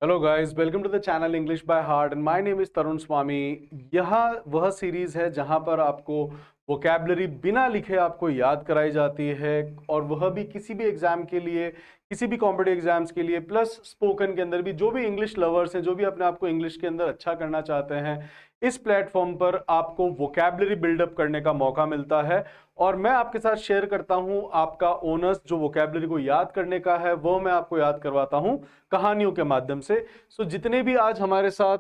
Hello guys, welcome to the channel English by heart and my name is Tarun Swami. यह वह series है जहां पर आपको वोकैबलरी बिना लिखे आपको याद कराई जाती है, और वह भी किसी भी एग्जाम के लिए, किसी भी कॉम्पिटिटिव एग्जाम्स के लिए, प्लस स्पोकन के अंदर भी। जो भी इंग्लिश लवर्स हैं, जो भी अपने आप को इंग्लिश के अंदर अच्छा करना चाहते हैं, इस प्लेटफॉर्म पर आपको वोकैबलरी बिल्डअप करने का मौका मिलता है। और मैं आपके साथ शेयर करता हूं आपका ओनर्स जो वोकैबलरी को याद करने का है, वो मैं आपको याद करवाता हूं कहानियों के माध्यम से। जितने भी आज हमारे साथ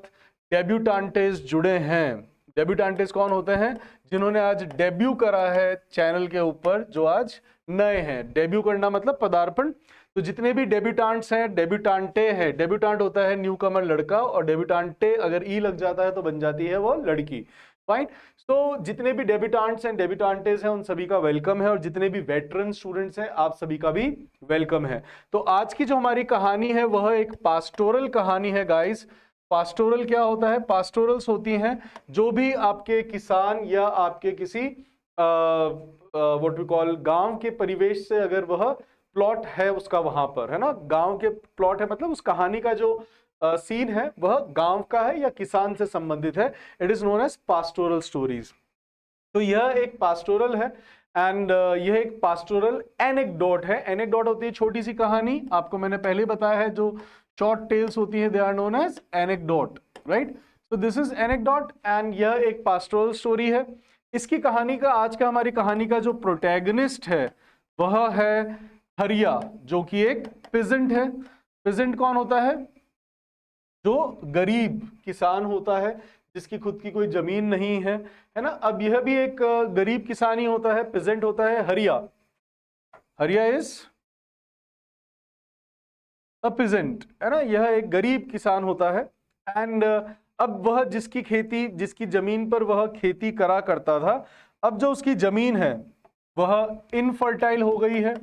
डेब्यूटांटेज जुड़े हैं, डेब्यूटांटेज कौन होते हैं? जिन्होंने आज डेब्यू करा है चैनल के ऊपर, जो आज नए हैं। डेब्यू करना मतलब पदार्पण। तो जितने भी डेब्यूटांट्स हैं, डेब्यूटांटे हैं। डेब्यूटांट होता है न्यू कमर लड़का, और डेब्यूटांटे अगर ई लग जाता है तो बन जाती है वो लड़की। फाइन। तो जितने भी डेब्यूटांट्स हैं, डेब्यूटांटेज हैं, उन सभी का वेलकम है, और जितने भी वेटरन स्टूडेंट्स हैं, आप सभी का भी वेलकम है। तो आज की जो हमारी कहानी है वह एक पास्टोरल कहानी है गाइस। पास्टोरल क्या होता है? पास्टोरल्स होती हैं जो भी आपके किसान या आपके किसी व्हाट वी कॉल गांव के परिवेश से, अगर वह प्लॉट है उसका वहां पर, है ना, गांव के प्लॉट है, मतलब उस कहानी का जो सीन है वह गांव का है या किसान से संबंधित है। It is known as pastoral stories. तो यह एक पास्टोरल है, एंड यह एक पास्टोरल एनेक्डोट है। एनेक्डोट होती है छोटी सी कहानी, आपको मैंने पहले ही बताया है। जो शॉर्ट टेल्स होती है, they are known as anecdote, right? So this is anecdote, and यह एक पास्टोरल स्टोरी है। इसकी कहानी का, आज का हमारी कहानी का जो प्रोटैगनिस्ट है वह है हरिया, जो कि एक पिजेंट है। पिजेंट कौन होता है? जो गरीब किसान होता है, जिसकी खुद की कोई जमीन नहीं है ना। अब यह भी एक गरीब किसान ही होता है, पिजेंट होता है हरिया। हरिया इज अ पिजेंट, है ना। यह एक गरीब किसान होता है। एंड अब वह जिसकी खेती, जिसकी जमीन पर वह खेती करा करता था, अब जो उसकी जमीन है वह इनफर्टाइल हो गई है,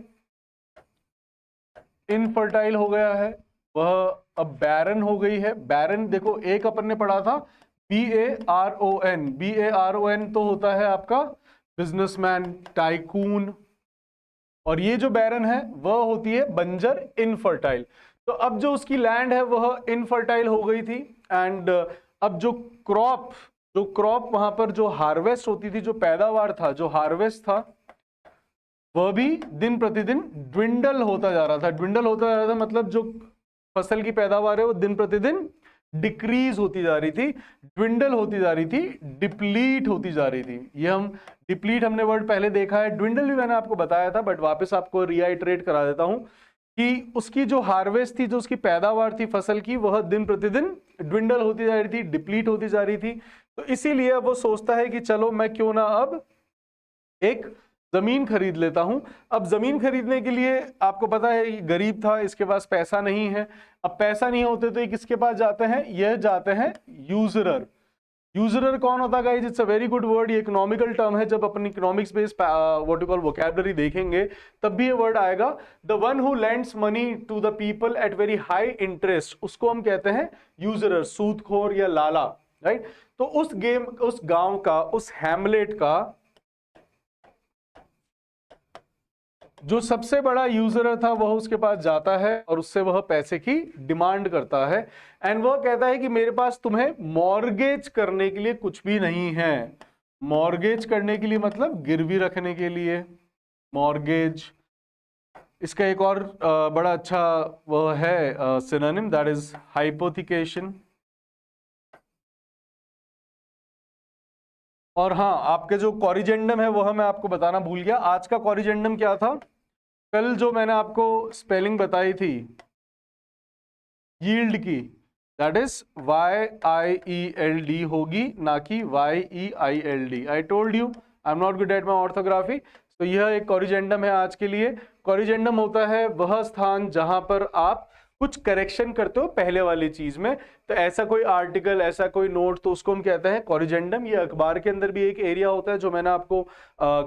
इनफर्टाइल हो गया है, वह अब बैरन हो गई है। बैरन देखो, एक अपन ने पढ़ा था BARON। BARON तो होता है आपका बिजनेसमैन, टाइकून, और ये जो बैरन है वह होती है बंजर, इनफर्टाइल। तो अब जो उसकी लैंड है वह इनफर्टाइल हो गई थी, एंड अब जो क्रॉप वहां पर जो हार्वेस्ट होती थी, जो पैदावार था, जो हार्वेस्ट था, वह भी दिन प्रतिदिन ड्विंडल होता जा रहा था। ड्विंडल होता जा रहा था मतलब जो फसल की पैदावार है वो दिन प्रतिदिन डिक्रीज होती जा रही थी, ड्विंडल होती जा रही थी, डिप्लीट होती जा रही थी। ये हम डिप्लीट हमने वर्ड पहले देखा है, ड्विंडल भी मैंने आपको बताया था, बट वापस आपको रिआइटरेट करा देता हूं कि उसकी जो हार्वेस्ट थी, जो उसकी पैदावार थी फसल की, वह दिन प्रतिदिन ड्विंडल होती जा रही थी, डिप्लीट होती जा रही थी। तो इसीलिए वो सोचता है कि चलो मैं क्यों ना अब एक जमीन खरीद लेता हूं। अब जमीन खरीदने के लिए आपको पता है गरीब था, इसके पास पैसा नहीं है। अब पैसा नहीं होते तो ये किसके पास जाते हैं? ये जाते हैं यूजरर। यूजरर कौन होता है guys? It's a very good word. ये इकोनॉमिकल टर्म है। जब अपन economics based what you call vocabulary देखेंगे तब भी ये वर्ड आएगा। The one who lends money to the people at very high interest, उसको हम कहते हैं यूजरर, सूदखोर या लाला, राइट? तो उस गांव का, उस हैमलेट का जो सबसे बड़ा यूजर था वह उसके पास जाता है और उससे वह पैसे की डिमांड करता है, एंड वह कहता है कि मेरे पास तुम्हें मॉर्गेज करने के लिए कुछ भी नहीं है। मॉर्गेज करने के लिए मतलब गिरवी रखने के लिए, मॉर्गेज। इसका एक और बड़ा अच्छा वह है सिनोनिम, दैट इज हाइपोथिकेशन। और हाँ, आपके जो कॉरिजेंडम है वह मैं आपको बताना भूल गया। आज का कॉरिजेंडम क्या था? कल जो मैंने आपको स्पेलिंग बताई थी यील्ड की, दैट इज YIELD होगी, ना कि YEILD। I told you I am not good at my orthography. तो यह एक कॉरिजेंडम है आज के लिए। कॉरिजेंडम होता है वह स्थान जहां पर आप कुछ करेक्शन करते हो पहले वाली चीज में। तो ऐसा कोई आर्टिकल, ऐसा कोई नोट, तो उसको हम कहते हैं कॉरिजेंडम। ये अखबार के अंदर भी एक एरिया होता है जो मैंने आपको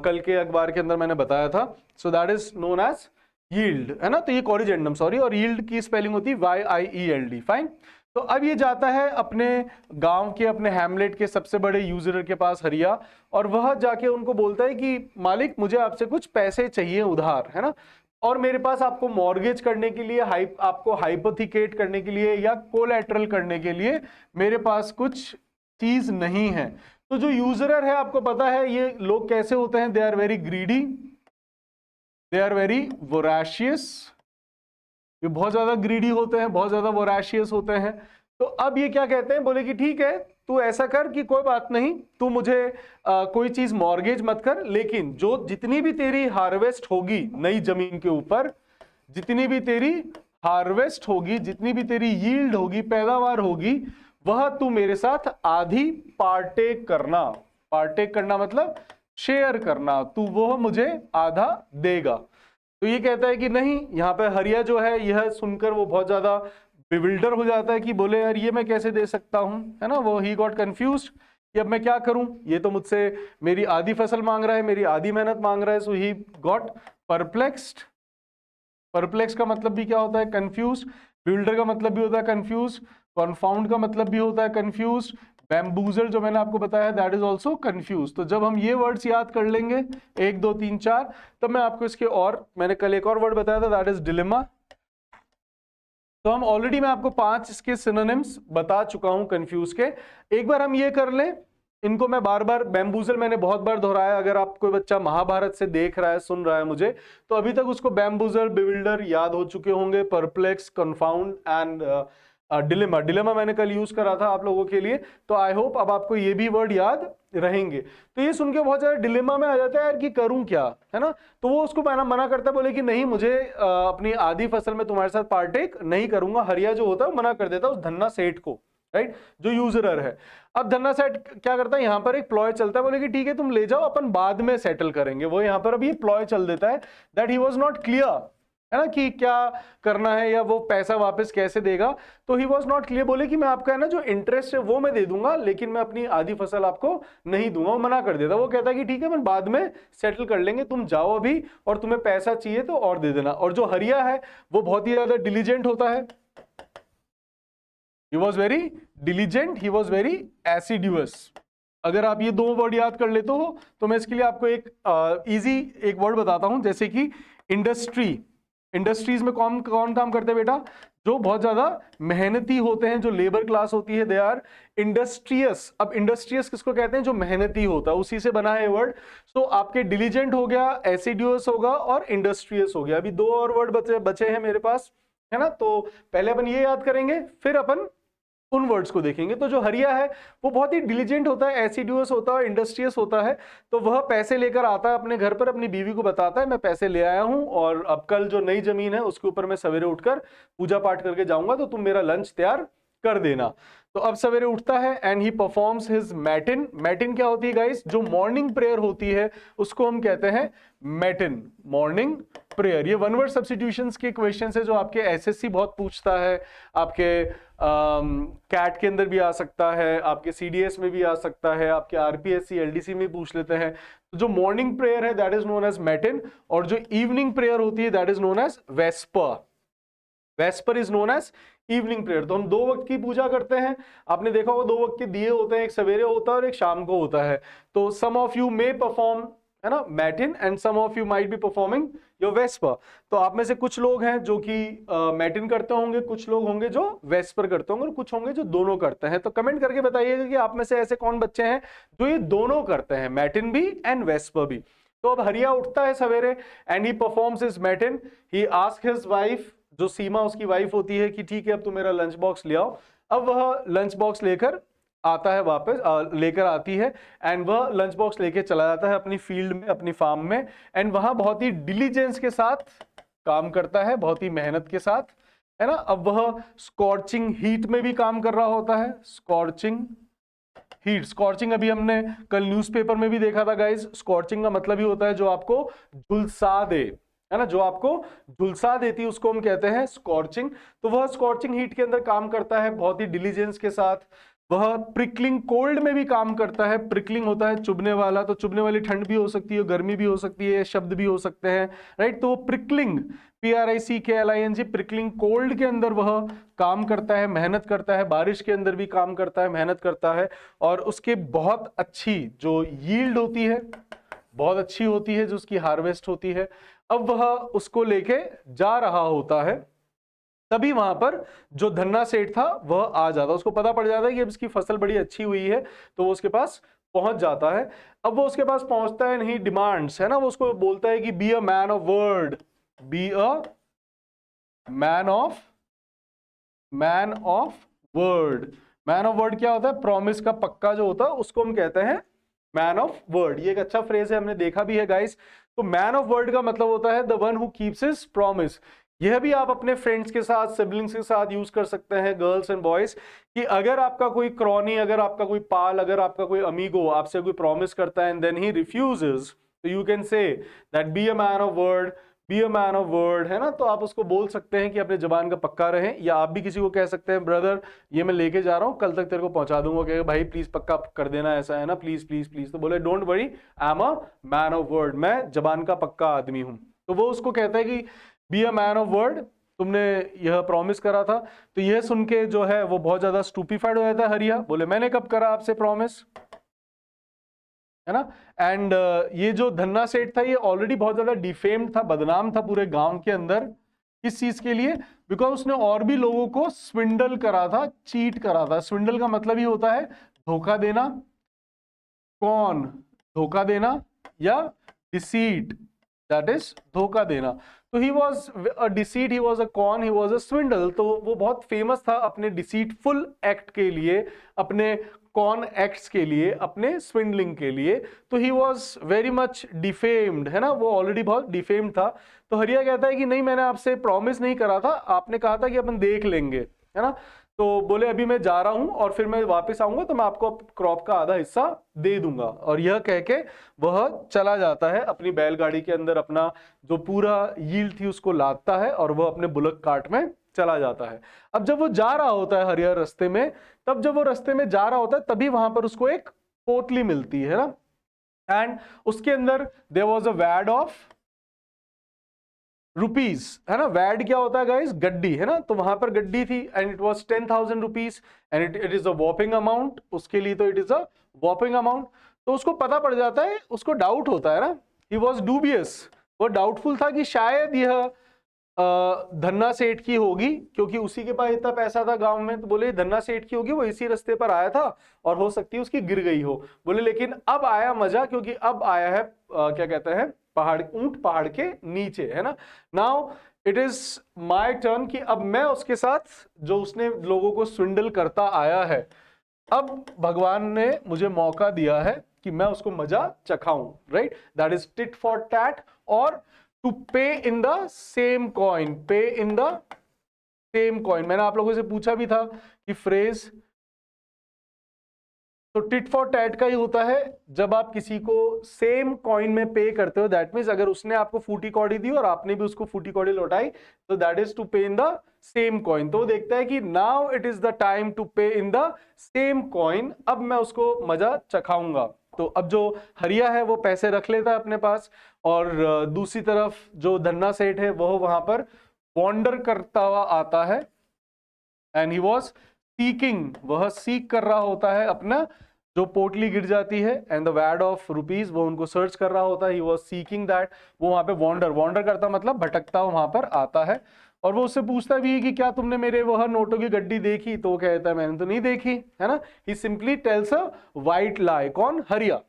कल के अखबार के अंदर मैंने बताया था। So that is known as yield, है ना। तो ये कॉरिजेंडम, सॉरी, और यील्ड की स्पेलिंग होती है YIELD। फाइन। तो अब ये जाता है अपने गांव के, अपने हैमलेट के सबसे बड़े यूजर के पास, हरिया, और वह जाके उनको बोलता है कि मालिक मुझे आपसे कुछ पैसे चाहिए उधार, है ना। और मेरे पास आपको मॉर्गेज करने के लिए, आपको हाइपोथिकेट करने के लिए या कोलैटरल करने के लिए मेरे पास कुछ चीज नहीं है। तो जो यूजरर है, आपको पता है ये लोग कैसे होते हैं, they are very greedy, they are very voracious, ये बहुत ज्यादा ग्रीडी होते हैं, बहुत ज्यादा वोराशियस होते हैं। तो अब ये क्या कहते हैं, बोले कि ठीक है तू ऐसा कर कि कोई बात नहीं, तू मुझे कोई चीज मॉर्गेज मत कर, लेकिन जो जितनी भी तेरी हार्वेस्ट होगी नई जमीन के ऊपर, जितनी भी तेरी हार्वेस्ट होगी, जितनी भी तेरी यील्ड होगी, पैदावार होगी, वह तू मेरे साथ आधी पार्टेक करना। पार्टेक करना मतलब शेयर करना, तू वो मुझे आधा देगा। तो ये कहता है कि नहीं, यहाँ पे हरिया जो है यह सुनकर वो बहुत ज्यादा बिविल्डर हो जाता है कि बोले यार ये मैं कैसे दे सकता हूं, है ना, वो ही गॉट कंफ्यूज्ड कि अब मैं क्या करूं, ये तो मुझसे मेरी आधी फसल मांग रहा है, मेरी आधी मेहनत मांग रहा है। सो ही गॉट परप्लेक्स्ड। परप्लेक्स का मतलब भी क्या होता है, कंफ्यूज। बिविल्डर का मतलब भी होता है कंफ्यूज। कॉन्फाउंड का मतलब भी होता है कंफ्यूज। बैम्बूजल जो मैंने आपको बताया दैट इज ऑल्सो कंफ्यूज। तो जब हम ये वर्ड्स याद कर लेंगे 1 2 3 4, तब मैं आपको इसके, और मैंने कल एक और वर्ड बताया था दैट इज डिलेमा। तो हम ऑलरेडी, मैं आपको 5 इसके सिनोनिम्स बता चुका हूं कंफ्यूज के। एक बार हम ये कर लें इनको, मैं बार बार, बैम्बूजल मैंने बहुत बार दोहराया, अगर आप कोई बच्चा महाभारत से देख रहा है, सुन रहा है मुझे, तो अभी तक उसको बैम्बूजल, बिविल्डर याद हो चुके होंगे, perplex, confound and dilemma. Dilemma मैंने कल यूज करा था आप लोगों के लिए, तो आई होप अब आपको ये भी वर्ड याद रहेंगे। तो ये सुन के बहुत ज्यादा डिलेमा में आ जाता है यार कि करूं क्या, है ना। तो वो उसको मना करता है, बोले कि नहीं, मुझे अपनी आधी फसल में तुम्हारे साथ पार्टेक नहीं करूंगा। हरिया जो होता है वो मना कर देता है उस धन्ना सेठ को, राइट, जो यूजरर है। अब धन्ना सेठ क्या करता है, यहां पर एक प्लॉय चलता है, बोले कि ठीक है तुम ले जाओ, अपन बाद में सेटल करेंगे। वो यहां पर अब ये प्लॉय चल देता है that he was not clear, है ना, कि क्या करना है या वो पैसा वापस कैसे देगा। तो ही वाज नॉट क्लियर, बोले कि मैं आपका, है ना, जो इंटरेस्ट है वो मैं दे दूंगा, लेकिन मैं अपनी आधी फसल आपको नहीं दूंगा। वो मना कर देता। वो कहता है कि ठीक है मैं बाद में सेटल कर लेंगे, तुम जाओ अभी, और तुम्हें पैसा चाहिए तो और दे देना। और जो हरिया है वो बहुत ही ज्यादा डिलीजेंट होता है। He was very diligent, he was very assiduous। अगर आप ये 2 वर्ड याद कर लेते हो तो मैं इसके लिए आपको एक इजी एक वर्ड बताता हूं, जैसे कि इंडस्ट्री। इंडस्ट्रीज में कौन कौन काम करते हैं बेटा, जो बहुत ज्यादा मेहनती होते हैं, जो लेबर क्लास होती है, दे आर इंडस्ट्रियस। अब इंडस्ट्रियस किसको कहते हैं, जो मेहनती होता है, उसी से बना है वर्ड। सो आपके डिलीजेंट हो गया, एसिडियस होगा और इंडस्ट्रियस हो गया। अभी 2 और वर्ड बचे हैं मेरे पास, है ना। तो पहले अपन ये याद करेंगे, फिर अपन उन वर्ड्स को देखेंगे। तो जो हरिया है वो बहुत ही डिलीजेंट होता है, एसिडुअस होता है, इंडस्ट्रियस होता है। तो वह पैसे लेकर आता है अपने घर पर, अपनी बीवी को बताता है मैं पैसे ले आया हूं, और अब कल जो नई जमीन है उसके ऊपर मैं सवेरे उठकर पूजा पाठ करके जाऊंगा, तो तुम मेरा लंच तैयार कर देना। तो अब सवेरे उठता है एंड ही परफॉर्म्स हिज मैटिन। मैटिन क्या होती है गाइस, जो मॉर्निंग प्रेयर होती है उसको हम कहते हैं मैटिन, मॉर्निंग प्रेयर। ये 1 वर्ड सब्स्टिट्यूशंस के क्वेश्चंस है जो आपके एसएससी बहुत पूछता है, आपके कैट के अंदर भी आ सकता है, आपके सीडीएस में भी आ सकता है, आपके आरपीएससी एलडीसी में पूछ लेते हैं। तो जो मॉर्निंग प्रेयर है that is known as matin, और जो इवनिंग प्रेयर होती है that is known as vesper. Vesper is known as evening prayer. तो हम 2 वक्त की पूजा करते हैं। आपने देखा होगा 2 वक्त के दिए होते हैं, एक सवेरे होता है और एक शाम को होता है। तो some of you may perform, है ना, matin, and some of you might be performing your vesper. तो आप में से कुछ लोग हैं जो कि मैटिन करते होंगे, कुछ लोग होंगे जो वेस्पर करते होंगे, और कुछ होंगे जो दोनों करते हैं। तो कमेंट करके बताइएगा कि आप में से ऐसे कौन बच्चे हैं जो ये दोनों करते हैं, मैटिन भी एंड वेस्पर भी। तो अब हरिया उठता है सवेरे एंड ही परफॉर्म्स हिज मैटिन। ही आस्क हिज वाइफ, जो सीमा उसकी वाइफ होती है, कि ठीक है अब तुम मेरा लंच बॉक्स ले आओ। अब वह लंच बॉक्स लेकर आता है, वापस लेकर आती है, एंड वह लंच बॉक्स लेके चला जाता है अपनी फील्ड में, अपनी फार्म में, एंड वहां बहुत ही डिलीजेंस के साथ काम करता है, बहुत ही मेहनत के साथ, है ना। अब वह स्कॉर्चिंग हीट में भी काम कर रहा होता है। स्कॉर्चिंग हीट, स्कॉर्चिंग अभी हमने कल न्यूज़पेपर में भी देखा था गाइस। स्कॉर्चिंग का मतलब ही होता है जो आपको झुलसा दे, है ना, जो आपको झुलसा देती है उसको हम कहते हैं स्कॉर्चिंग। तो वह स्कॉर्चिंग हीट के अंदर काम करता है बहुत ही डिलीजेंस के साथ। वह प्रिकलिंग कोल्ड में भी काम करता है। प्रिकलिंग होता है चुभने वाला, तो चुभने वाली ठंड भी हो सकती है, गर्मी भी हो सकती है, शब्द भी हो सकते हैं, राइट। तो प्रिकलिंग, PRICKLING, प्रिकलिंग कोल्ड के अंदर वह काम करता है, मेहनत करता है। बारिश के अंदर भी काम करता है, मेहनत करता है, और उसके बहुत अच्छी जो यील्ड होती है, बहुत अच्छी होती है जो उसकी हार्वेस्ट होती है, अब वह उसको लेके जा रहा होता है, तभी वहां पर जो धन्ना सेठ था वह आ जाता, उसको पता पड़ जाता है कि अब इसकी फसल बड़ी अच्छी हुई है, तो वो उसके पास पहुंच जाता है। अब वो उसके पास पहुंचता है नहीं, डिमांड्स है ना, वो उसको बोलता है कि be a man of word, be a man of word. Man of word क्या होता है? प्रॉमिस का पक्का जो होता है उसको हम कहते हैं मैन ऑफ वर्ड। ये एक अच्छा फ्रेज है, हमने देखा भी है गाइस। तो मैन ऑफ वर्ड का मतलब होता है the one who keeps his promise. यह भी आप अपने फ्रेंड्स के साथ, सिबलिंग्स के साथ यूज कर सकते हैं, गर्ल्स एंड बॉयज, कि अगर आपका कोई क्रॉनी, अगर आपका कोई पाल, अगर आपका कोई अमीगो आपसे कोई प्रॉमिस करता है एंड देन ही रिफ्यूजेस, तो you can say that be a man of word, be a man of word, है ना। तो आप उसको बोल सकते हैं कि अपने जबान का पक्का रहें। या आप भी किसी को कह सकते हैं, ब्रदर ये मैं लेके जा रहा हूं, कल तक तेरे को पहुंचा दूंगा, कि भाई प्लीज पक्का कर देना, ऐसा है ना, प्लीज प्लीज प्लीज। तो बोले don't worry, I am a man of word, मैं जबान का पक्का आदमी हूं। तो वो उसको कहता है कि be a man of word, तुमने यह प्रॉमिस करा था। तो यह सुन के जो है वो बहुत ज्यादा स्टूपिफाइड हो जाता है हरिया, बोले मैंने कब करा आपसे प्रॉमिस, है ना। एंड ये जो धन्ना सेठ था ये ऑलरेडी बहुत ज्यादा डिफेम्ड था, बदनाम था पूरे गांव के अंदर। किस चीज के लिए? बिकॉज उसने और भी लोगों को स्विंडल करा था, चीट करा था। स्विंडल का मतलब ही होता है धोखा देना, कौन धोखा देना, या डिसीट, दैट इज धोखा देना। तो he was a deceit, he was a con, he was a swindle. तो वो बहुत फेमस था अपने डिसीटफुल एक्ट के लिए, अपने कॉन एक्ट्स के लिए, अपने स्विंडलिंग के लिए। तो he was very much defamed, है ना, वो ऑलरेडी बहुत डिफेम्ड था। तो हरिया कहता है कि नहीं, मैंने आपसे प्रॉमिस नहीं करा था, आपने कहा था कि अपन देख लेंगे, है ना। तो बोले अभी मैं जा रहा हूं और फिर मैं वापस आऊंगा तो मैं आपको क्रॉप का आधा हिस्सा दे दूंगा। और यह कह के वह चला जाता है अपनी बैलगाड़ी के अंदर, अपना जो पूरा यील्ड थी उसको लादता है और वह अपने बुलक कार्ट में चला जाता है। अब जब वो जा रहा होता है हरियर रास्ते में, तब जब वो रास्ते में जा रहा होता है तभी वहां पर उसको एक पोटली मिलती है ना, एंड उसके अंदर there was a wad of rupees, है ना। वैड क्या होता है गाइस? गड्डी, है ना। तो वहां पर गड्डी थी and it was 10,000 rupees and it is a whopping amount, उसके लिए तो it is a whopping amount. तो उसको पता पड़ जाता है, उसको डाउट होता है ना, ही वॉज डूबियस, वो डाउटफुल था कि शायद यह धन्ना सेठ की होगी, क्योंकि उसी के पास इतना पैसा था गांव में। तो बोले धन्ना सेठ की होगी, वो इसी रास्ते पर आया था और हो सकती है उसकी गिर गई हो। बोले लेकिन अब आया मजा, क्योंकि अब आया है क्या कहते हैं, पहाड़, ऊंट पहाड़ के नीचे, है ना। Now it is my turn, कि अब मैं उसके साथ, जो उसने लोगों को स्विंडल करता आया है, अब भगवान ने मुझे मौका दिया है कि मैं उसको मजा चखाऊं, right. That is tit for tat, और to pay in the same coin, पे इन द सेम कॉइन। मैंने आप लोगों से पूछा भी था कि फ्रेज, तो टिट फॉर टैट का ही होता है जब आप किसी को सेम कॉइन में पे करते हो। दैट मीन्स अगर उसने आपको फूटी कौड़ी दी और आपने भी उसको फूटी कौड़ी लौटाई, तो that is to pay in the same coin. तो वो देखता है कि now it is the time to pay in the same coin, अब मैं उसको मजा चखाऊंगा। तो अब जो हरिया है वो पैसे रख लेता है अपने पास, और दूसरी तरफ जो धन्ना सेठ है वह वहां पर वॉन्डर करता हुआ आता है, एंड ही वॉज सीकिंग, वह सीक कर रहा होता है अपना, जो पोटली गिर जाती है एंड द वैड ऑफ रुपीज, वो उनको सर्च कर रहा होता है। ही वाज सीकिंग दैट, वो वहां पे वॉन्डर करता मतलब भटकता वहां पर आता है। और वो उससे पूछता भी है कि क्या तुमने मेरे वह नोटों की गड्डी देखी? तो वो कहता है मैंने तो नहीं देखी, है ना। ही सिंपली टेल्स अ वाइट लाई। कौन? हरिया।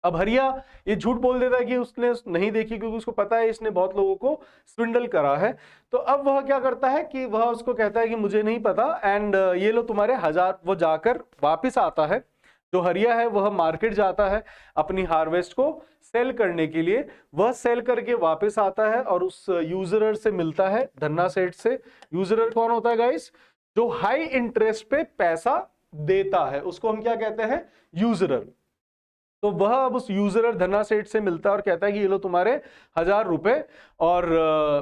अब हरिया ये झूठ बोल देता है कि उसने नहीं देखी, क्योंकि उसको पता है इसने बहुत लोगों को स्विंडल करा है। तो अब वह क्या करता है कि वह उसको कहता है कि मुझे नहीं पता, एंड ये लो तुम्हारे 1000। वो जाकर वापिस आता है, जो हरिया है वह मार्केट जाता है अपनी हार्वेस्ट को सेल करने के लिए। वह सेल करके वापस आता है और उस यूजरर से मिलता है, धन्ना सेठ से। यूजरर कौन होता है गाइस? जो हाई इंटरेस्ट पे पैसा देता है, उसको हम क्या कहते हैं? यूजरर। तो वह अब उस यूजरर धन्ना सेठ से मिलता है और कहता है कि ये लो तुम्हारे 1000 रुपए, और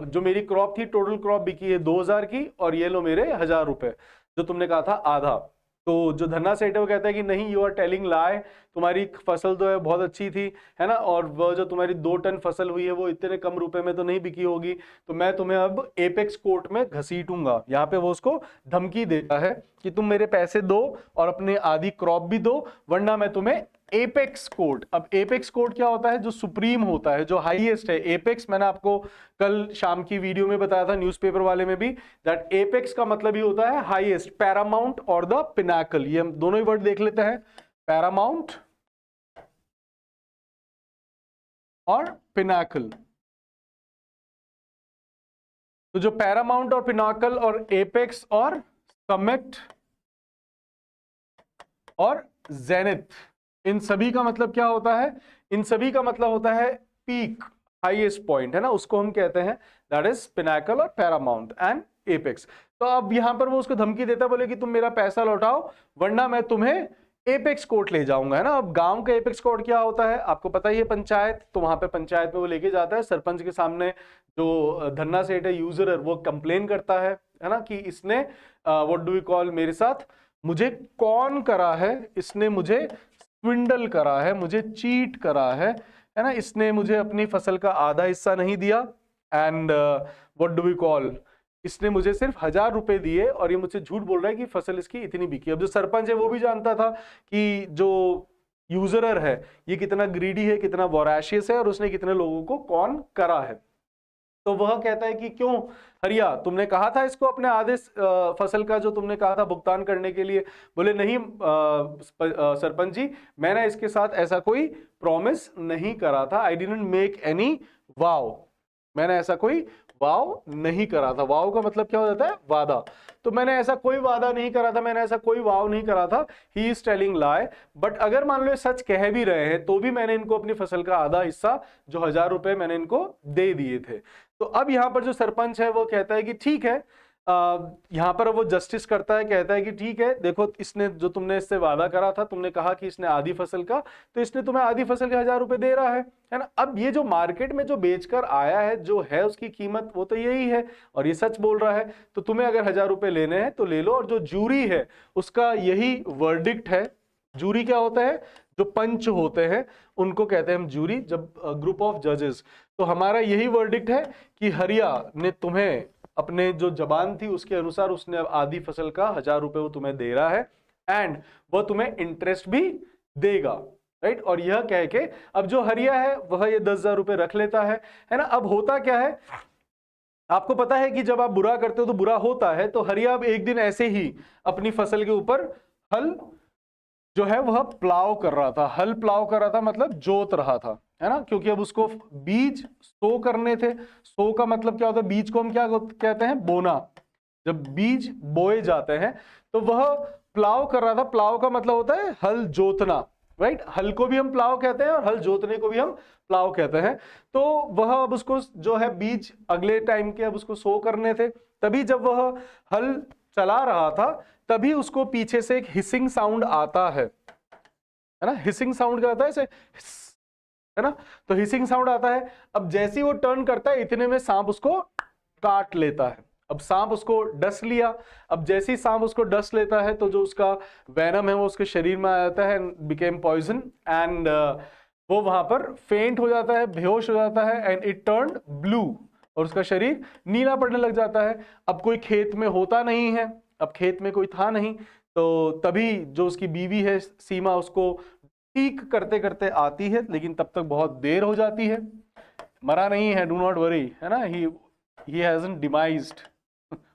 जो मेरी क्रॉप थी, टोटल क्रॉप बिकी है 2000 की, और ये लो मेरे 1000 रुपए, जो तुमने कहा था आधा। तो जो धन्ना सेठ है वो कहता है कि नहीं, यू आर टेलिंग लाई, तुम्हारी फसल तो है बहुत अच्छी थी, है ना, और वह जो तुम्हारी 2 टन फसल हुई है वो इतने कम रुपए में तो नहीं बिकी होगी, तो मैं तुम्हें अब एपेक्स कोर्ट में घसीटूंगा। यहाँ पे वो उसको धमकी देता है कि तुम मेरे पैसे दो और अपने आधी क्रॉप भी दो, वरना मैं तुम्हें एपेक्स कोर्ट। अब एपेक्स कोर्ट क्या होता है? जो सुप्रीम होता है, जो हाईएस्ट है। एपेक्स मैंने आपको कल शाम की वीडियो में बताया था, न्यूज़पेपर वाले में भी, दैट एपेक्स का मतलब ही होता है हाईएस्ट, पैरामाउंट और द पिनाकल। ये हम दोनों ही वर्ड देख लेते हैं, पैरामाउंट और पिनाकल। तो जो पैरामाउंट और पिनाकल और एपेक्स और समिट और जेनिथ, इन सभी का मतलब क्या होता है? इन सभी का मतलब होता है पीक, हाईएस्ट पॉइंट, है ना, उसको हम कहते हैं दैट इज पिनाकल और पैरामाउंट एंड एपेक्स। तो अब यहां पर वो उसको धमकी देता है, बोले कि तुम मेरा पैसा लौटाओ वरना मैं तुम्हें एपेक्स कोर्ट ले जाऊंगा, है ना। अब गांव का एपेक्स कोर्ट क्या होता है आपको पता ही है, पंचायत। तो वहां पे पंचायत में वो लेके जाता है, सरपंच के सामने जो धन्ना सेठ है, यूजर, वो कंप्लेन करता है ना, कि इसने व्हाट डू वी कॉल, मेरे साथ मुझे कौन करा है, इसने मुझे स्विंडल करा है, मुझे चीट करा है ना, इसने मुझे अपनी फसल का आधा हिस्सा नहीं दिया, and what do we call, इसने मुझे सिर्फ 1000 रुपए दिए और ये मुझसे झूठ बोल रहा है कि फसल इसकी इतनी बिकी। अब जो सरपंच है वो भी जानता था कि जो यूजरर है ये कितना ग्रीडी है, कितना वोराशियस है, और उसने कितने लोगों को कौन करा है। तो वह कहता है कि क्यों हरिया, तुमने कहा था इसको अपने आधे फसल का जो तुमने कहा था भुगतान करने के लिए। बोले नहीं सरपंच जी, मैंने इसके साथ ऐसा कोई प्रॉमिस नहीं करा था, आई डिडंट मेक एनी वाव, मैंने ऐसा कोई वाव नहीं करा था। वाव का मतलब क्या हो जाता है? वादा। तो मैंने ऐसा कोई वादा नहीं करा था, मैंने ऐसा कोई वाव नहीं करा था। He is telling lie. But अगर मान लो ये सच कह भी रहे हैं तो भी मैंने इनको अपनी फसल का आधा हिस्सा जो 1000 रुपए मैंने इनको दे दिए थे। तो अब यहां पर जो सरपंच है वो कहता है कि ठीक है, यहां पर वो जस्टिस करता है, कहता है कि ठीक है, देखो इसने जो तुमने इससे वादा करा था, तुमने कहा कि इसने आधी फसल का, तो इसने तुम्हें आधी फसल के 1000 रुपए दे रहा है ना। अब ये जो मार्केट में जो बेचकर आया है, जो है उसकी कीमत वो तो यही है और ये सच बोल रहा है, तो तुम्हें अगर 1000 रुपए लेने हैं तो ले लो। और जो जूरी है उसका यही वर्डिक्ट है। जूरी क्या होता है? जो पंच होते हैं उनको कहते हैं हम जूरी, जब ग्रुप ऑफ जजेस। तो हमारा यही वर्डिक्ट है कि हरिया ने तुम्हें अपने जो जबान थी उसके अनुसार उसने आधी फसल का 1000 रुपए वो तुम्हें दे रहा है, एंड वो तुम्हें इंटरेस्ट भी देगा, राइट। और यह कह के अब जो हरिया है वह ये 10,000 रुपए रख लेता है ना। अब होता क्या है, आपको पता है कि जब आप बुरा करते हो तो बुरा होता है। तो हरिया अब एक दिन ऐसे ही अपनी फसल के ऊपर हल जो है वह प्लाव कर रहा था। हल प्लाव कर रहा था मतलब जोत रहा था, है ना, क्योंकि अब उसको बीज सो करने थे। सो का मतलब क्या होता है? बीज को हम क्या कहते हैं? बोना। जब बीज बोए जाते हैं तो वह प्लाव कर रहा था। प्लाव का मतलब होता है हल जोतना, राइट। हल को भी हम प्लाव कहते हैं और हल जोतने को भी हम प्लाव कहते हैं। तो वह अब उसको जो है बीज अगले टाइम के अब उसको सो करने थे। तभी जब वह हल चला रहा था तभी उसको पीछे से एक हिसिंग साउंड आता है ना। हिसिंग साउंड क्या आता है? ऐसे है ना। तो हिसिंग साउंड आता है। अब जैसे ही वो टर्न करता है इतने में सांप उसको काट लेता है। अब सांप उसको डस लिया। अब जैसे ही सांप उसको डस लेता है तो जो उसका वेनम है वो उसके शरीर में आ जाता है, बिकेम पॉइजन, एंड वो वहां पर फेंट हो जाता है, बेहोश हो जाता है, एंड इट टर्न ब्लू, और उसका शरीर नीला पड़ने लग जाता है। अब कोई खेत में होता नहीं है, अब खेत में कोई था नहीं, तो तभी जो उसकी बीवी है सीमा उसको ठीक करते करते आती है, लेकिन तब तक बहुत देर हो जाती है। मरा नहीं है, डू नॉट वरी, है ना, ही हैजंट डिमाइज्ड,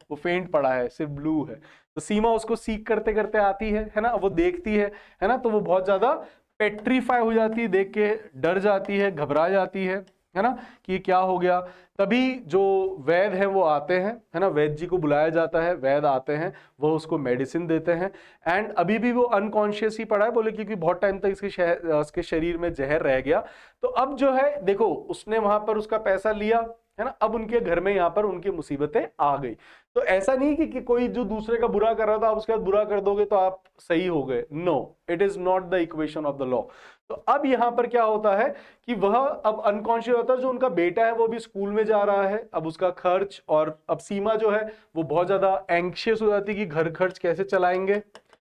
वो फेंट पड़ा है, सिर्फ ब्लू है। तो सीमा उसको सीख करते करते आती है ना, वो देखती है ना, तो वो बहुत ज्यादा पेट्रीफाई हो जाती है, देख के डर जाती है, घबरा जाती है ना, कि ये क्या हो गया। तभी जो वैद्य हैं वो आते हैं, है ना, वैद्य जी को बुलाया जाता है, वैद्य आते हैं, वो उसको मेडिसिन देते हैं, एंड अभी भी वो अनकॉन्शियस ही पड़ा है, बोले क्योंकि बहुत टाइम तक इसके शरीर में जहर रह गया। तो अब जो है देखो, उसने वहां पर उसका पैसा लिया, है ना, अब उनके घर में यहाँ पर उनकी मुसीबतें आ गई। तो ऐसा नहीं कि कोई जो दूसरे का बुरा कर रहा था आप उसके बाद बुरा कर दोगे तो आप सही हो गए। No, it is not the equation of the law. तो अब यहां पर क्या होता है कि वह अब अनकॉन्शियस होता है। जो उनका बेटा है वो भी स्कूल में जा रहा है, अब उसका खर्च, और अब सीमा जो है वो बहुत ज्यादा एंग्शियस हो जाती है कि घर खर्च कैसे चलाएंगे।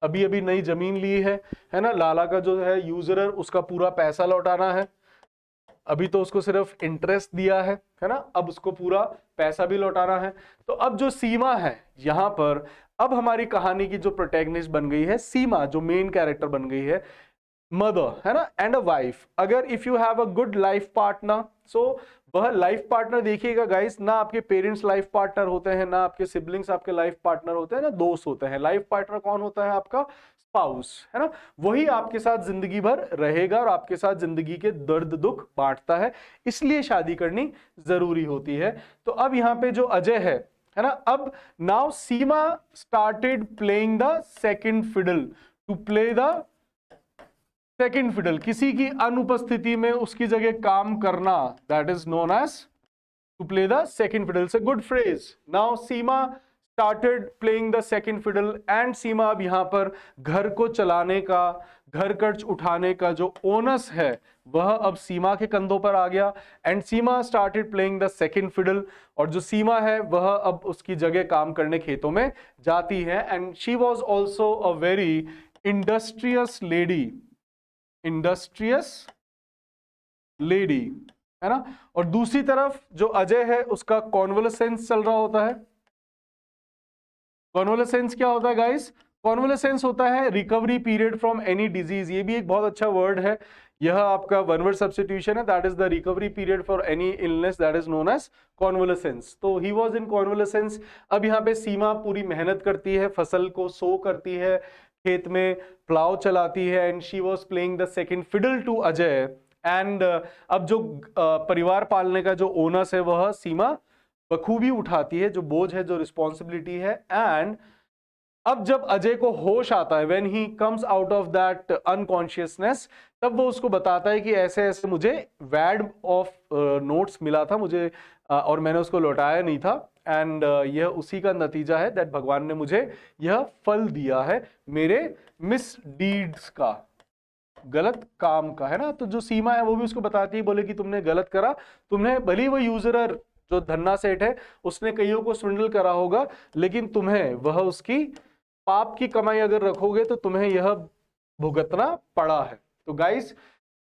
अभी अभी नई जमीन ली है ना, लाला का जो है यूजरर, उसका पूरा पैसा लौटाना है। अभी तो उसको सिर्फ इंटरेस्ट दिया है ना, अब उसको पूरा पैसा भी लौटाना है। तो अब जो सीमा है यहां पर, अब हमारी कहानी की जो प्रोटैगनिस्ट बन गई है सीमा, जो मेन कैरेक्टर बन गई है। मदर, है ना, एंड अ वाइफ। अगर if you have a good life partner, so वह लाइफ पार्टनर देखिएगा गाइस, ना आपके पेरेंट्स लाइफ पार्टनर होते हैं, ना आपके सिबलिंग्स आपके लाइफ पार्टनर होते हैं, ना दोस्त होते हैं। लाइफ पार्टनर कौन होता है? आपका स्पाउस, है ना। वही आपके साथ जिंदगी भर रहेगा और आपके साथ जिंदगी के दर्द दुख बांटता है, इसलिए शादी करनी जरूरी होती है। तो अब यहाँ पे जो अजय है ना, अब now Seema started playing the second fiddle. To play the second fiddle, किसी की अनुपस्थिति में उसकी जगह काम करना, that is known as to play the second fiddle. So good phrase. Now Seema started playing the second fiddle, and Seema अब यहां पर घर को चलाने का, घर खर्च उठाने का जो ओनस है वह अब सीमा के कंधों पर आ गया। And Seema started playing the second fiddle, और जो सीमा है वह अब उसकी जगह काम करने खेतों में जाती है। And she was also a very industrious lady, industrious lady, है ना। और दूसरी तरफ जो अजय है उसका कॉन्वलेसेंस चल रहा होता है। कॉन्वलेसेंस क्या होता है गाइस? कॉन्वलेसेंस होता है recovery period from any disease. ये भी एक बहुत अच्छा वर्ड है, यह आपका वन वर्ड सब्स्टिट्यूशन है, that is the recovery period for any illness, that is known as convalescence. तो ही वाज इन कॉन्वलेसेंस। अब यहाँ पे सीमा पूरी मेहनत करती है, फसल को सो करती है, खेत में प्लाव चलाती है, and she was playing the second fiddle to Ajay. And अब जो परिवार पालने का जो ओनस है वह सीमा बखूबी उठाती है, जो बोझ है, जो रिस्पॉन्सिबिलिटी है। एंड अब जब अजय को होश आता है, when he comes out of that unconsciousness, तब वो उसको बताता है कि ऐसे ऐसे मुझे वैड ऑफ नोट्स मिला था मुझे, और मैंने उसको लौटाया नहीं था। एंड यह उसी का नतीजा है दैट भगवान ने मुझे यह फल दिया है मेरे मिस डीड्स का, गलत काम का, है ना। तो जो सीमा है वो भी उसको बताती है, बोले कि तुमने गलत करा, तुमने भली वो यूजरर जो धन्ना सेठ है उसने कईयों को स्विंडल करा होगा, लेकिन तुम्हें वह उसकी पाप की कमाई अगर रखोगे तो तुम्हें यह भुगतना पड़ा है। तो गाइस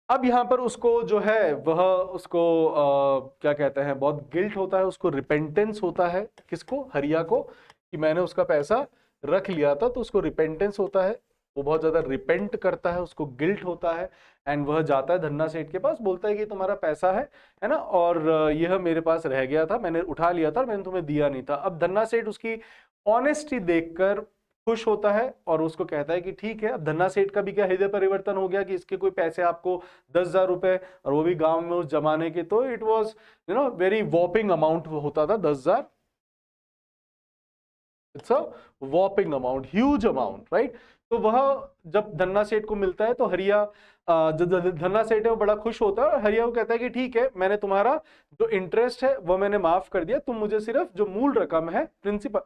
अब यहां पर उसको जो है वह उसको क्या कहते हैं, बहुत गिल्ट होता है, उसको रिपेंटेंस होता है। किसको? हरिया को, कि मैंने उसका पैसा रख लिया था। तो उसको रिपेंटेंस होता है, वो बहुत ज्यादा रिपेंट करता है, उसको गिल्ट होता है। एंड वह जाता है धन्ना सेठ के पास, बोलता है कि तुम्हारा पैसा है ना, और यह मेरे पास रह गया था, मैंने उठा लिया था, मैंने तुम्हें दिया नहीं था। अब धन्ना सेठ उसकी ऑनेस्टी देखकर खुश होता है और उसको कहता है कि ठीक है। अब धन्ना सेठ का भी क्या हृदय परिवर्तन हो गया कि इसके कोई पैसे आपको 10,000 रुपए, और वो भी गांव में उस जमाने के, तो it was very whopping amount होता था 10,000। It's a whopping amount, huge amount, right. तो वह जब धन्ना सेठ को मिलता है तो हरिया, जो धन्ना सेठ है वो बड़ा खुश होता है और हरिया को कहता है कि ठीक है, मैंने तुम्हारा जो इंटरेस्ट है वो मैंने माफ कर दिया, तुम मुझे सिर्फ जो मूल रकम है प्रिंसिपल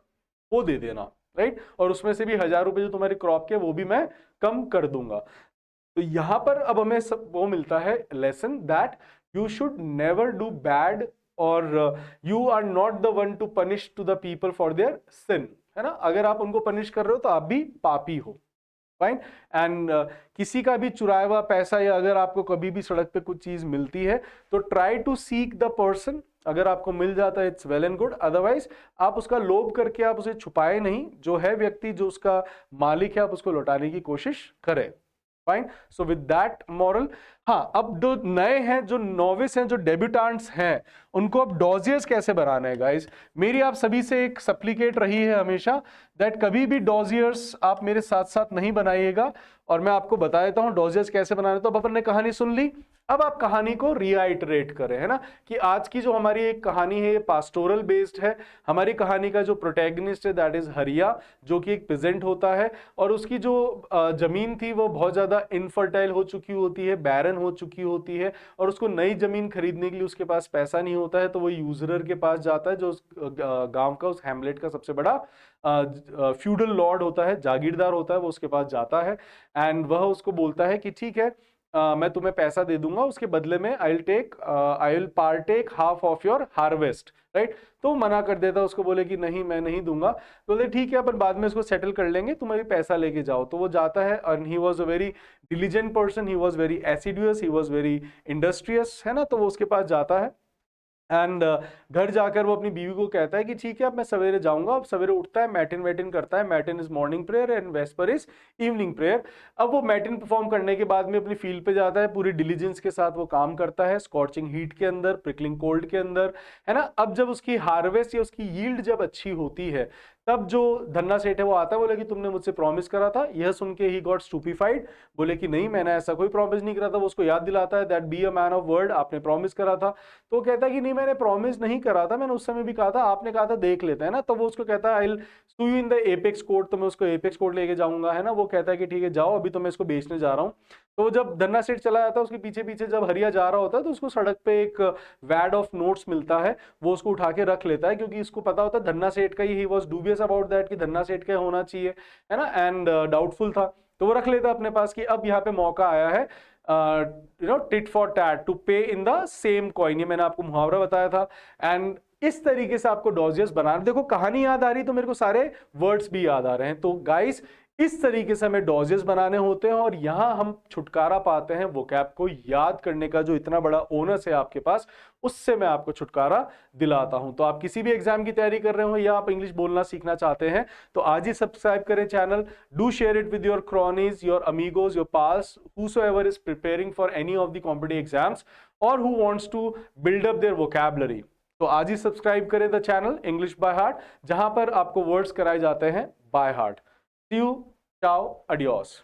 वो दे देना, राइट। और उसमें से भी 1,000 रुपए जो तुम्हारी क्रॉप के वो भी मैं कम कर दूंगा। तो यहां पर अब हमें सब वो मिलता है lesson that you should never do bad, और you are not the one to punish to the people for their sin, है ना। अगर आप उनको पनिश कर रहे हो तो आप भी पापी हो, फाइन। एंड किसी का भी चुराया हुआ पैसा, या अगर आपको कभी भी सड़क पे कुछ चीज मिलती है तो try to seek the person. अगर आपको मिल जाता है it's well and good, otherwise आप उसका लोभ करके आप उसे छुपाए नहीं, जो है व्यक्ति जो उसका मालिक है आप उसको लौटाने की कोशिश करें, fine. So with that moral, हाँ, अब जो नए हैं, जो नोविस हैं, जो डेब्यूटांट्स हैं, उनको अब डॉजियर्स कैसे बनाना है गाइस। मेरी आप सभी से एक सप्लीकेट रही है हमेशा दैट कभी भी डॉजियर्स आप मेरे साथ साथ नहीं बनाइएगा, और मैं आपको बता देता हूं डॉजियर्स कैसे बनाने। तो अब अपन ने कहानी सुन ली, अब आप कहानी को रीआइटरेट करें, है ना, कि आज की जो हमारी एक कहानी है पास्टोरल बेस्ड है। हमारी कहानी का जो प्रोटैगनिस्ट है दैट इज हरिया, जो कि एक पेजेंट होता है, और उसकी जो जमीन थी वो बहुत ज्यादा इनफर्टाइल हो चुकी होती है, बैरन हो चुकी होती है, और उसको नई जमीन खरीदने के लिए उसके पास पैसा नहीं होता है। तो वो यूजरर के पास जाता है, जो उस गांव का, उस हैमलेट का सबसे बड़ा फ्यूडल लॉर्ड होता है, जागीरदार होता है, वो उसके पास जाता है। एंड वह उसको बोलता है कि ठीक है, मैं तुम्हें पैसा दे दूंगा, उसके बदले में I will partake half of your harvest, right. तो मना कर देता है, उसको बोले कि नहीं मैं नहीं दूंगा। तो बोले ठीक है, अपन बाद में इसको सेटल कर लेंगे, तुम्हारी पैसा लेके जाओ। तो वो जाता है, and he was a very diligent person, he was very assiduous, he was very industrious, है ना। तो वो उसके पास जाता है एंड घर जाकर वो अपनी बीवी को कहता है कि ठीक है अब मैं सवेरे जाऊंगा। अब सवेरे उठता है, मैटिन वैटिन करता है। मैटिन is morning prayer and VSEPR is evening prayer. अब वो मैटिन परफॉर्म करने के बाद में अपनी फील्ड पे जाता है, पूरी डिलीजेंस के साथ वो काम करता है, स्कॉचिंग हीट के अंदर, प्रिकलिंग कोल्ड के अंदर, है ना। अब जब उसकी हार्वेस्ट या उसकी यील्ड जब अच्छी होती है, तब जो धन्ना सेठ है वो आता है, बोले कि तुमने मुझसे प्रॉमिस करा था। यह सुन के ही गॉट स्टूपिफाइड, बोले कि नहीं मैंने ऐसा कोई प्रॉमिस नहीं करा था। वो उसको याद दिलाता है that be a man of word, आपने प्रॉमिस करा था। तो वो कहता है कि नहीं मैंने प्रॉमिस नहीं करा था, मैंने उस समय भी कहा था, आपने कहा था देख लेते हैं ना। तो वो उसको कहता है I will sue you in the apex court, तो मैं उसको एपेक्स कोर्ट लेके जाऊंगा, है ना। वो कहता है कि ठीक है जाओ, अभी तो मैं इसको बेचने जा रहा हूँ। तो जब धन्ना सेठ चला जाता है, उसके पीछे पीछे जब हरिया जा रहा होता है, तो उसको सड़क पे एक वैड ऑफ नोट्स मिलता है। वो उसको उठा के रख लेता है, क्योंकि इसको पता होता है धन्ना सेठ का he was dubious about that कि धन्ना सेठ का होना चाहिए, है ना, एंड डाउटफुल था। तो वो रख लेता है अपने पास कि अब यहाँ पे मौका आया है tit for TET, to pay in the same coin. ये मैंने आपको मुहावरा बताया था। एंड इस तरीके से आपको डॉजियस बनाना, देखो कहानी याद आ रही तो मेरे को सारे वर्ड्स भी याद आ रहे हैं। तो गाइस इस तरीके से हमें डॉजेस बनाने होते हैं, और यहां हम छुटकारा पाते हैं वोकैब को याद करने का। जो इतना बड़ा ओनस है आपके पास, उससे मैं आपको छुटकारा दिलाता हूं। तो आप किसी भी एग्जाम की तैयारी कर रहे हो या आप इंग्लिश बोलना सीखना चाहते हैं, तो आज ही सब्सक्राइब करें channel. Do share it with your cronies, your amigos, your pals, whosoever is preparing for any of the competitive exams or who wants to build up their vocabulary। तो आज ही सब्सक्राइब करें the channel English by heart, जहां पर आपको words कराए जाते हैं बाय हार्ट। सी यू, चाओ, अडियोस।